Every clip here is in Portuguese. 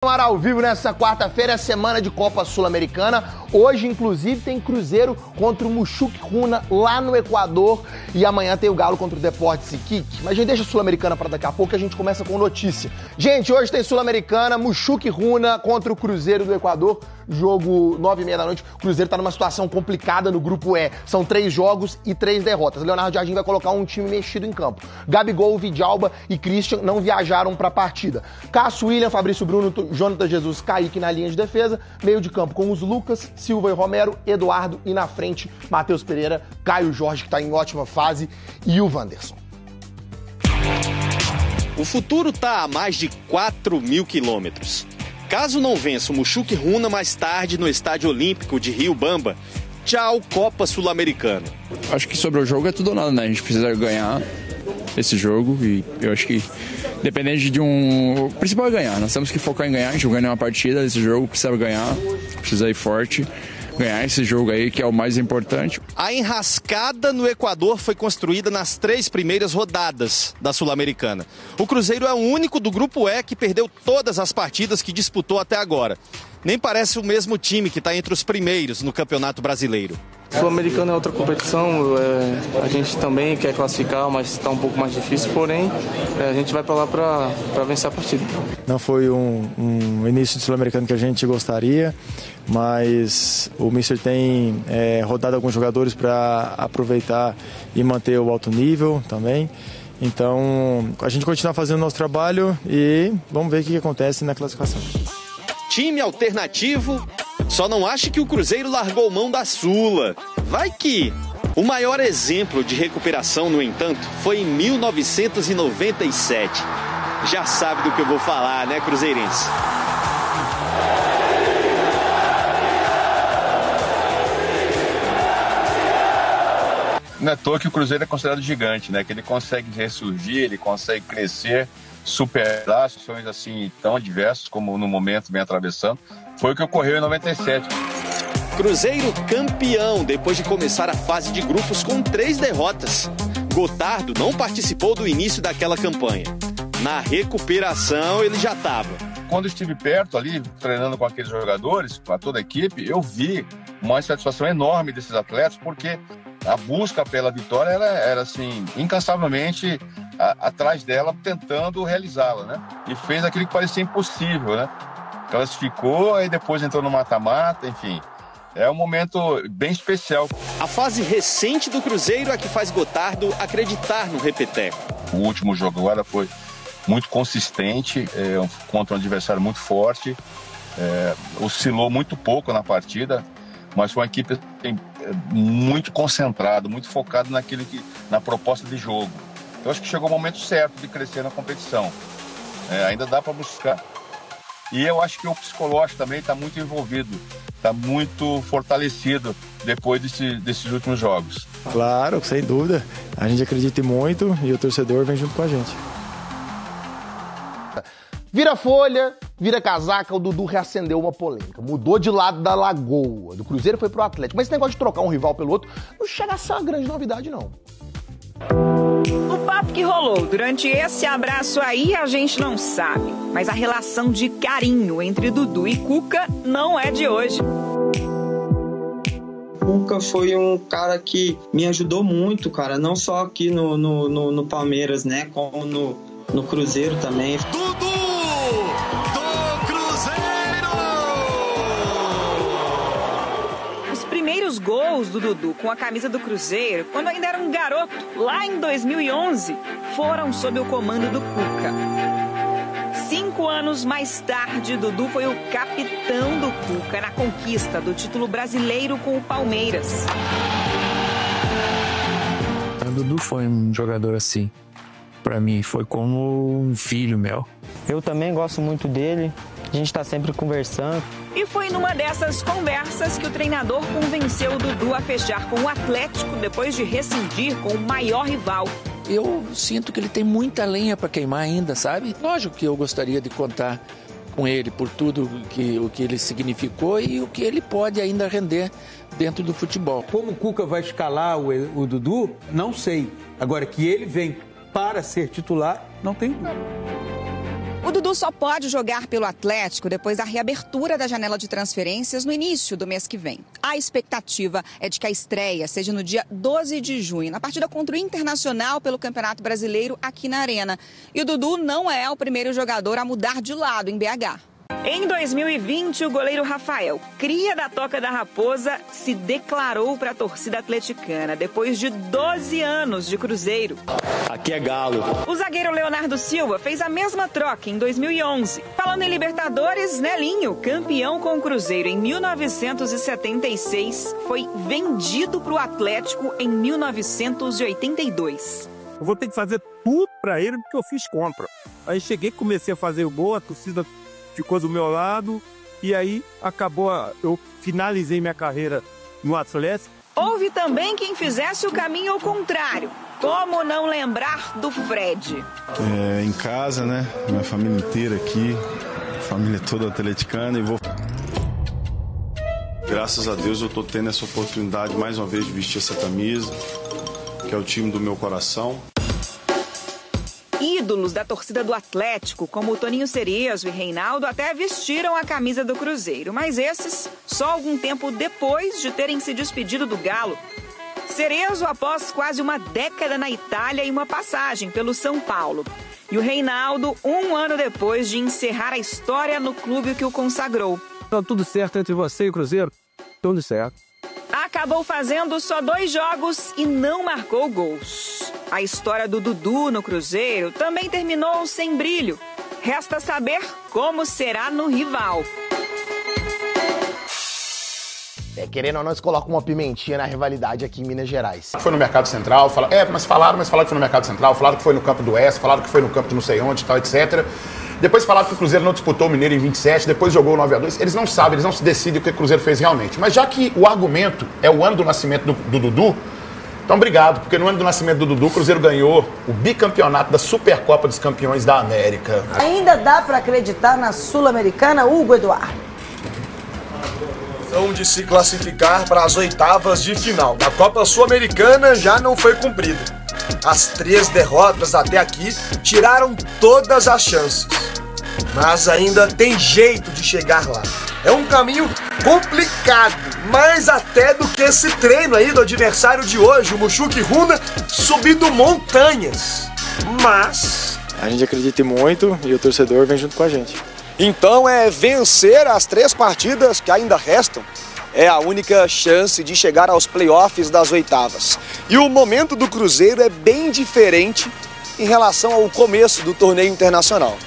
Ao vivo nessa quarta-feira, semana de Copa Sul-Americana. Hoje, inclusive, tem Cruzeiro contra o Muxuque Runa lá no Equador. E amanhã tem o Galo contra o Deportes Iquique. Mas a gente deixa a Sul-Americana para daqui a pouco, que a gente começa com notícia. Gente, hoje tem Sul-Americana, Muxuque Runa contra o Cruzeiro do Equador. Jogo 9h30 da noite. O Cruzeiro tá numa situação complicada no grupo E. São 3 jogos e 3 derrotas. Leonardo Jardim vai colocar um time mexido em campo. Gabigol, Vidalba e Christian não viajaram para a partida. Cássio, William, Fabrício Bruno, Jonathan Jesus, Kaique na linha de defesa. Meio de campo com os Lucas, Silva e Romero, Eduardo e na frente Matheus Pereira, Caio Jorge, que está em ótima fase, e o Wanderson. O futuro tá a mais de 4.000 quilômetros. Caso não vença o Muxuque Runa mais tarde no Estádio Olímpico de Riobamba, tchau Copa Sul-Americana. Acho que sobre o jogo é tudo ou nada, né? A gente precisa ganhar esse jogo e eu acho que dependente de um... O principal é ganhar, nós temos que focar em ganhar, a gente vai ganhar uma partida, esse jogo precisa ganhar, precisa ir forte, ganhar esse jogo aí que é o mais importante. A enrascada no Equador foi construída nas 3 primeiras rodadas da Sul-Americana. O Cruzeiro é o único do Grupo E que perdeu todas as partidas que disputou até agora. Nem parece o mesmo time que está entre os primeiros no Campeonato Brasileiro. Sul-Americana é outra competição, a gente também quer classificar, mas está um pouco mais difícil, porém a gente vai para lá para vencer a partida. Não foi um início de Sul-Americano que a gente gostaria, mas o Mister tem rodado alguns jogadores para aproveitar e manter o alto nível também. Então a gente continua fazendo o nosso trabalho e vamos ver o que acontece na classificação. Time alternativo, só não ache que o Cruzeiro largou mão da Sula. Vai que... O maior exemplo de recuperação, no entanto, foi em 1997. Já sabe do que eu vou falar, né, cruzeirense? Não é à toa que o Cruzeiro é considerado gigante, né? Que ele consegue ressurgir, ele consegue crescer, superar situações assim tão adversas como no momento vem atravessando. Foi o que ocorreu em 97. Cruzeiro campeão depois de começar a fase de grupos com 3 derrotas. Gotardo não participou do início daquela campanha. Na recuperação ele já estava. Quando estive perto ali, treinando com aqueles jogadores, com toda a equipe, eu vi uma satisfação enorme desses atletas, porque a busca pela vitória era assim, incansavelmente atrás dela, tentando realizá-la, né? E fez aquilo que parecia impossível, né? Classificou e depois entrou no mata-mata, enfim. É um momento bem especial. A fase recente do Cruzeiro é que faz Gotardo acreditar no repeteco. O último jogo agora foi muito consistente, contra um adversário muito forte, oscilou muito pouco na partida, mas foi uma equipe muito concentrada, muito focada na proposta de jogo. Eu acho que chegou o momento certo de crescer na competição. Ainda dá para buscar. E eu acho que o psicológico também está muito envolvido, está muito fortalecido depois desses últimos jogos. Claro, sem dúvida. A gente acredita muito e o torcedor vem junto com a gente. Vira folha, vira casaca, o Dudu reacendeu uma polêmica. Mudou de lado da lagoa. Do Cruzeiro foi pro Atlético. Mas esse negócio de trocar um rival pelo outro não chega a ser uma grande novidade, não. O papo que rolou durante esse abraço aí a gente não sabe. Mas a relação de carinho entre Dudu e Cuca não é de hoje. Cuca foi um cara que me ajudou muito, cara. Não só aqui no Palmeiras, né? Como no Cruzeiro também. Dudu do Cruzeiro! Os primeiros gols do Dudu com a camisa do Cruzeiro, quando ainda era um garoto, lá em 2011, foram sob o comando do Cuca. 5 anos mais tarde, Dudu foi o capitão do Cuca na conquista do título brasileiro com o Palmeiras. O Dudu foi um jogador assim. Pra mim, foi como um filho meu. Eu também gosto muito dele, a gente tá sempre conversando. E foi numa dessas conversas que o treinador convenceu o Dudu a fechar com o Atlético depois de rescindir com o maior rival. Eu sinto que ele tem muita lenha pra queimar ainda, sabe? Lógico que eu gostaria de contar com ele por tudo o que ele significou e o que ele pode ainda render dentro do futebol. Como o Cuca vai escalar o Dudu, não sei. Agora, que ele vem para ser titular, não tem. O Dudu só pode jogar pelo Atlético depois da reabertura da janela de transferências no início do mês que vem. A expectativa é de que a estreia seja no dia 12 de junho, na partida contra o Internacional pelo Campeonato Brasileiro aqui na Arena. E o Dudu não é o primeiro jogador a mudar de lado em BH. Em 2020, o goleiro Rafael, cria da Toca da Raposa, se declarou para a torcida atleticana depois de 12 anos de Cruzeiro. Aqui é Galo. O zagueiro Leonardo Silva fez a mesma troca em 2011. Falando em Libertadores, Nelinho, campeão com o Cruzeiro em 1976, foi vendido para o Atlético em 1982. Eu vou ter que fazer tudo para ele porque eu fiz compra. Aí cheguei, comecei a fazer o gol, a torcida ficou do meu lado e aí acabou, eu finalizei minha carreira no Atlético. Houve também quem fizesse o caminho ao contrário. Como não lembrar do Fred? Em casa, né? Minha família inteira aqui, família toda atleticana e vou... Graças a Deus eu tô tendo essa oportunidade mais uma vez de vestir essa camisa, que é o time do meu coração. Ídolos da torcida do Atlético, como o Toninho Cerezo e Reinaldo, até vestiram a camisa do Cruzeiro, mas esses só algum tempo depois de terem se despedido do Galo. Cerezo após quase uma década na Itália e uma passagem pelo São Paulo. E o Reinaldo, um ano depois de encerrar a história no clube que o consagrou. Tá tudo certo entre você e o Cruzeiro? Tudo certo. Acabou fazendo só 2 jogos e não marcou gols. A história do Dudu no Cruzeiro também terminou sem brilho. Resta saber como será no rival. Querendo ou não, eles colocam uma pimentinha na rivalidade aqui em Minas Gerais. Foi no Mercado Central, mas falaram que foi no Mercado Central, falaram que foi no campo do Oeste, falaram que foi no campo de não sei onde e tal, etc. Depois falaram que o Cruzeiro não disputou o Mineiro em 27, depois jogou o 9-2. Eles não sabem, eles não se decidem o que o Cruzeiro fez realmente. Mas já que o argumento é o ano do nascimento do Dudu, então obrigado, porque no ano do nascimento do Dudu, o Cruzeiro ganhou o bicampeonato da Supercopa dos Campeões da América. Ainda dá para acreditar na Sul-Americana, Hugo Eduardo? De se classificar para as oitavas de final da Copa Sul-Americana já não foi cumprida. As 3 derrotas até aqui tiraram todas as chances. Mas ainda tem jeito de chegar lá. É um caminho complicado, mais até do que esse treino aí do adversário de hoje, o Mushuc Runa, subindo montanhas. Mas a gente acredita muito e o torcedor vem junto com a gente. Então é vencer as 3 partidas que ainda restam. É a única chance de chegar aos playoffs das oitavas. E o momento do Cruzeiro é bem diferente em relação ao começo do torneio internacional.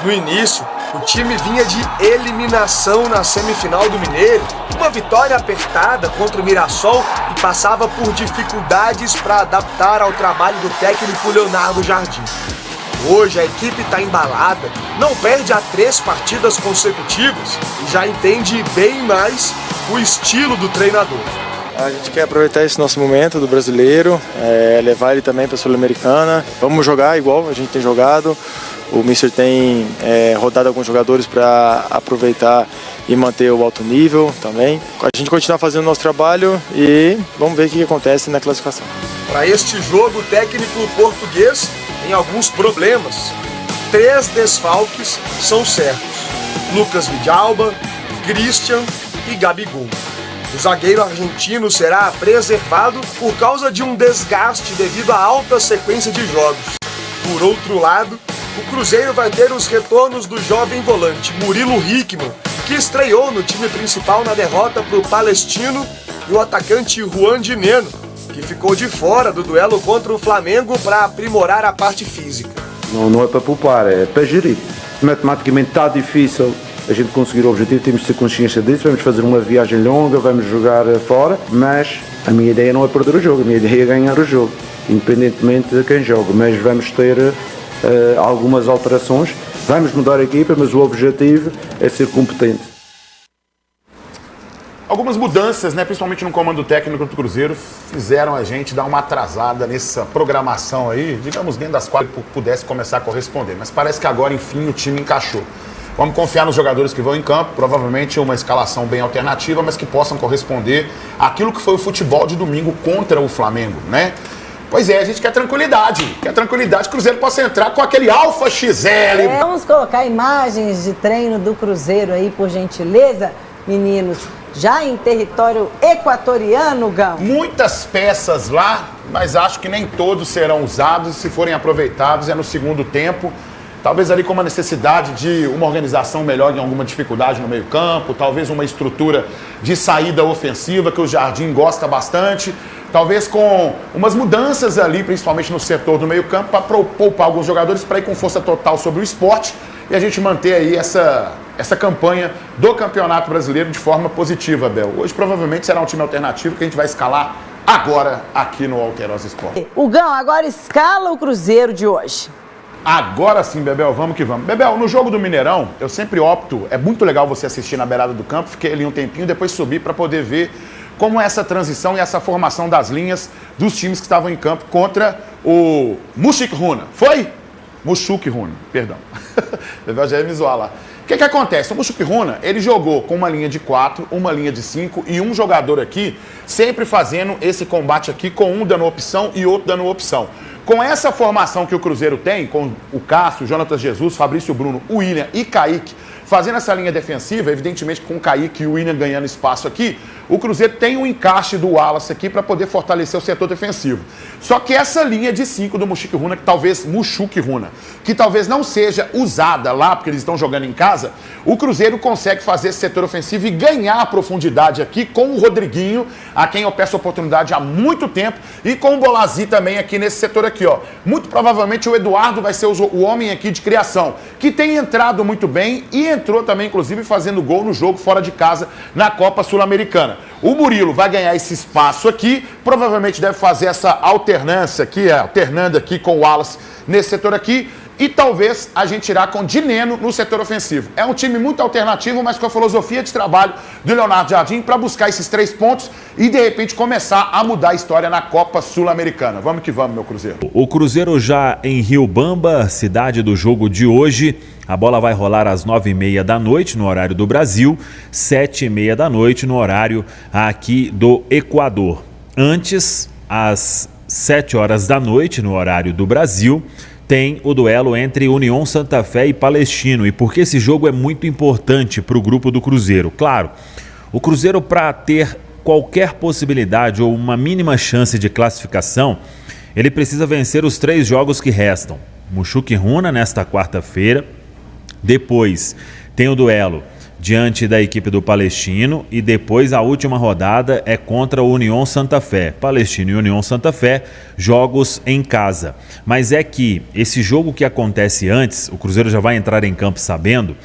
No início, o time vinha de eliminação na semifinal do Mineiro, uma vitória apertada contra o Mirassol e passava por dificuldades para adaptar ao trabalho do técnico Leonardo Jardim. Hoje a equipe está embalada, não perde há 3 partidas consecutivas e já entende bem mais o estilo do treinador. A gente quer aproveitar esse nosso momento do brasileiro, levar ele também para a Sul-Americana. Vamos jogar igual a gente tem jogado. O Mister tem rodado alguns jogadores para aproveitar e manter o alto nível também. A gente continua fazendo o nosso trabalho e vamos ver o que acontece na classificação. Para este jogo, o técnico português tem alguns problemas. 3 desfalques são certos: Lucas Vidalba, Christian e Gabigol. O zagueiro argentino será preservado por causa de um desgaste devido à alta sequência de jogos. Por outro lado, o Cruzeiro vai ter os retornos do jovem volante Murilo Hickman, que estreou no time principal na derrota para o Palestino, e o atacante Juan Dineno, que ficou de fora do duelo contra o Flamengo para aprimorar a parte física. Não é para poupar, é para gerir. Matematicamente está difícil a gente conseguir o objetivo, temos de ter consciência disso, vamos fazer uma viagem longa, vamos jogar fora, mas a minha ideia não é perder o jogo, a minha ideia é ganhar o jogo, independentemente de quem joga, mas vamos ter algumas alterações, vamos mudar a equipa, mas o objetivo é ser competente. Algumas mudanças, né, principalmente no comando técnico do Cruzeiro, fizeram a gente dar uma atrasada nessa programação aí, digamos, dentro das quais pudesse começar a corresponder, mas parece que agora, enfim, o time encaixou. Vamos confiar nos jogadores que vão em campo, provavelmente uma escalação bem alternativa, mas que possam corresponder àquilo que foi o futebol de domingo contra o Flamengo, né? Pois é, a gente quer tranquilidade. Quer tranquilidade que o Cruzeiro possa entrar com aquele Alfa XL. Vamos colocar imagens de treino do Cruzeiro aí, por gentileza, meninos. Já em território equatoriano, Gão. Muitas peças lá, mas acho que nem todos serão usados. Se forem aproveitados, é no segundo tempo. Talvez ali com uma necessidade de uma organização melhor em alguma dificuldade no meio campo. Talvez uma estrutura de saída ofensiva que o Jardim gosta bastante. Talvez com umas mudanças ali, principalmente no setor do meio campo, para poupar alguns jogadores para ir com força total sobre o Sport. E a gente manter aí essa campanha do Campeonato Brasileiro de forma positiva, Bel. Hoje provavelmente será um time alternativo que a gente vai escalar agora aqui no Alterosa Sport. O Gão agora escala o Cruzeiro de hoje. Agora sim, Bebel, vamos que vamos. Bebel, no jogo do Mineirão, eu sempre opto, é muito legal você assistir na beirada do campo, fiquei ali um tempinho, depois subir para poder ver como é essa transição e essa formação das linhas dos times que estavam em campo contra o Mushuk Runa. Foi? Mushuk Runa, perdão. Bebel já ia me zoar lá. O que acontece? O Mushuk Runa, ele jogou com uma linha de 4, uma linha de 5 e um jogador aqui, sempre fazendo esse combate aqui com um dando opção e outro dando opção. Com essa formação que o Cruzeiro tem, com o Cássio, Jonatas Jesus, Fabrício Bruno, o William e Kaique, fazendo essa linha defensiva, evidentemente com o Kaique e o William ganhando espaço aqui, o Cruzeiro tem um encaixe do Wallace aqui para poder fortalecer o setor defensivo. Só que essa linha de 5 do Mushuk Runa, que talvez não seja usada lá, porque eles estão jogando em casa, o Cruzeiro consegue fazer esse setor ofensivo e ganhar a profundidade aqui com o Rodriguinho, a quem eu peço oportunidade há muito tempo, e com o Bolazzi também aqui nesse setor aqui, ó. Muito provavelmente o Eduardo vai ser o homem aqui de criação, que tem entrado muito bem e entrou também, inclusive, fazendo gol no jogo fora de casa na Copa Sul-Americana. O Murilo vai ganhar esse espaço aqui, provavelmente deve fazer essa alternância aqui, alternando aqui com o Wallace nesse setor aqui, e talvez a gente irá com Dineno no setor ofensivo. É um time muito alternativo, mas com a filosofia de trabalho do Leonardo Jardim para buscar esses 3 pontos e, de repente, começar a mudar a história na Copa Sul-Americana. Vamos que vamos, meu Cruzeiro. O Cruzeiro já em Riobamba, cidade do jogo de hoje. A bola vai rolar às 9h30 da noite no horário do Brasil, 7h30 da noite no horário aqui do Equador. Antes, às 7 horas da noite no horário do Brasil, tem o duelo entre União Santa Fé e Palestino. E porque esse jogo é muito importante para o grupo do Cruzeiro? Claro, o Cruzeiro, para ter qualquer possibilidade ou uma mínima chance de classificação, ele precisa vencer os 3 jogos que restam. Mushuk Runa nesta quarta-feira, depois tem o duelo diante da equipe do Palestino e depois a última rodada é contra o União Santa Fé. Palestino e União Santa Fé, jogos em casa. Mas é que esse jogo que acontece antes, o Cruzeiro já vai entrar em campo sabendo,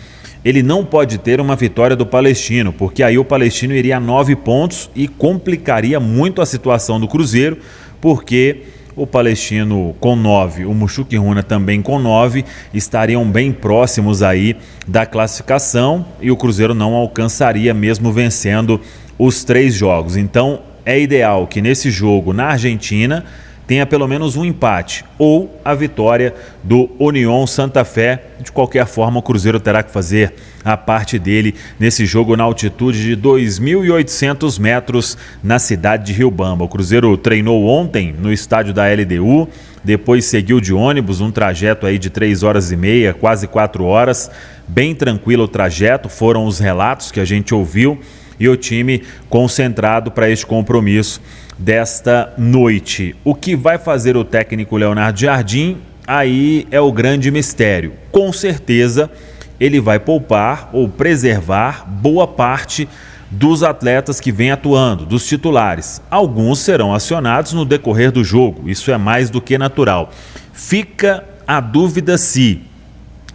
ele não pode ter uma vitória do Palestino, porque aí o Palestino iria a 9 pontos e complicaria muito a situação do Cruzeiro, porque o Palestino com 9, o Mushuk Runa também com 9, estariam bem próximos aí da classificação e o Cruzeiro não alcançaria mesmo vencendo os 3 jogos. Então é ideal que nesse jogo na Argentina tenha pelo menos um empate ou a vitória do União Santa Fé. De qualquer forma, o Cruzeiro terá que fazer a parte dele nesse jogo na altitude de 2.800 metros na cidade de Riobamba. O Cruzeiro treinou ontem no estádio da LDU, depois seguiu de ônibus, um trajeto aí de 3 horas e meia, quase 4 horas, bem tranquilo o trajeto, foram os relatos que a gente ouviu, e o time concentrado para este compromisso desta noite. O que vai fazer o técnico Leonardo Jardim, aí é o grande mistério. Com certeza ele vai poupar ou preservar boa parte dos atletas que vêm atuando, dos titulares. Alguns serão acionados no decorrer do jogo, isso é mais do que natural. Fica a dúvida se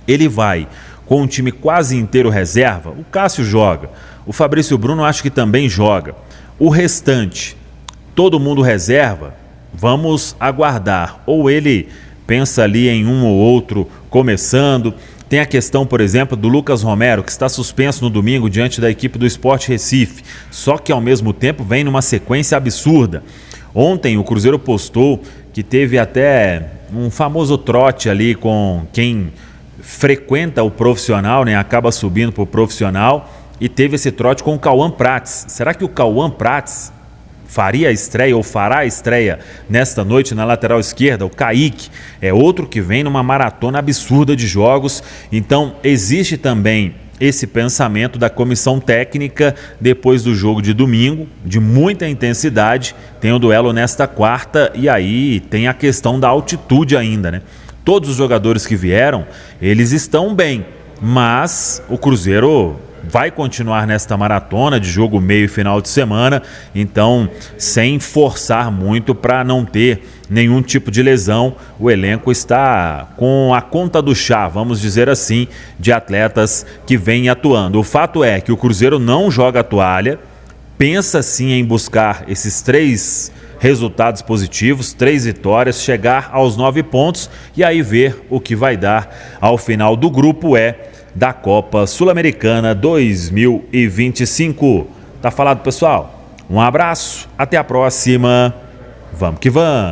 ele vai com um time quase inteiro reserva. O Cássio joga, o Fabrício Bruno acho que também joga. O restante, todo mundo reserva, vamos aguardar. Ou ele pensa ali em um ou outro começando. Tem a questão, por exemplo, do Lucas Romero, que está suspenso no domingo diante da equipe do Sport Recife. Só que ao mesmo tempo vem numa sequência absurda. Ontem o Cruzeiro postou que teve até um famoso trote ali com quem frequenta o profissional, né? Acaba subindo para o profissional, e teve esse trote com o Cauã Prats. Será que o Cauã Prats faria a estreia ou fará a estreia nesta noite na lateral esquerda. O Kaique é outro que vem numa maratona absurda de jogos. Então existe também esse pensamento da comissão técnica depois do jogo de domingo, de muita intensidade. Tem o duelo nesta quarta e aí tem a questão da altitude ainda, né? Todos os jogadores que vieram, eles estão bem, mas o Cruzeiro vai continuar nesta maratona de jogo meio e final de semana, então sem forçar muito para não ter nenhum tipo de lesão. O elenco está com a conta do chá, vamos dizer assim, de atletas que vêm atuando. O fato é que o Cruzeiro não joga a toalha, pensa sim em buscar esses 3 resultados positivos, 3 vitórias, chegar aos 9 pontos e aí ver o que vai dar ao final do grupo E da Copa Sul-Americana 2025. Tá falado, pessoal? Um abraço, até a próxima. Vamos que vamos!